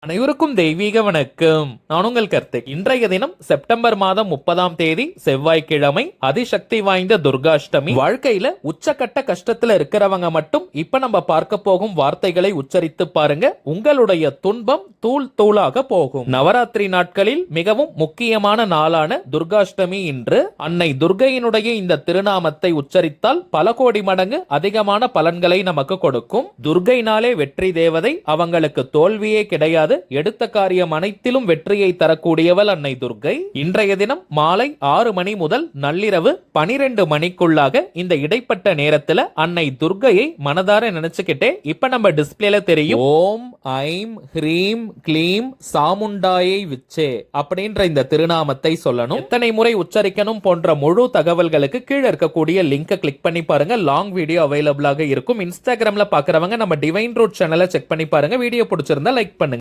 அனைவருக்கும் தெய்வீக வணக்கம். நான் உங்கள் கார்த்திக். இன்றைய தினம் செப்டம்பர் மாதம் 30ஆம் தேதி செவ்வாய்க்கிழமை, அதிசக்தி வாய்ந்த துர்காஷ்டமி. வாழ்க்கையில உச்சக்கட்ட கஷ்டத்துல இருக்கிறவங்க மட்டும் இப்ப நம்ம பார்க்க போகும் வார்த்தைகளை உச்சரித்து பாருங்க. உங்களுடைய துன்பம் தூள் தூளாக போகும். நவராத்திரி நாட்களில் மிகவும் முக்கியமான நாளான துர்காஷ்டமி இன்று. அன்னை துர்கையினுடைய இந்த திருநாமத்தை உச்சரித்தால் பல கோடி மடங்கு அதிகமான பலன்களை நமக்கு கொடுக்கும். துர்கைனாலே வெற்றி தேவதை, அவங்களுக்கு தோல்வியே கிடையாது. எடுத்த காரியம் அனைத்திலும் வெற்றியை தரக்கூடியவள் அன்னை துர்கை. இன்றைய தினம் மாலை 6 மணி முதல் நள்ளிரவு 12 மணிக்குள்ளாக இந்த இடைப்பட்ட நேரத்துல அன்னை துர்கையை மனதார நினைச்சுக்கிட்டே இப்ப நம்ம டிஸ்பிளேல தெரியும் ஓம் ஐம் ஹ்ரீம் க்ளீம் சாமுண்டாயை விச்சே அப்படின்ற இந்த திருநாமத்தை சொல்லணும். எத்தனை முறை உச்சரிக்கணும் போன்ற முழு தகவல்களுக்கு கீழே இருக்கக்கூடிய லிங்கை கிளிக் பண்ணி பாருங்க. லாங் வீடியோ அவைலபிளாக இருக்கும். இன்ஸ்டாகிராம்ல பாக்குறவங்க நம்ம டிவைன் ரூட் சேனலை செக் பண்ணி பாருங்க. வீடியோ பிடிச்சிருந்தா லைக் பண்ணுங்க.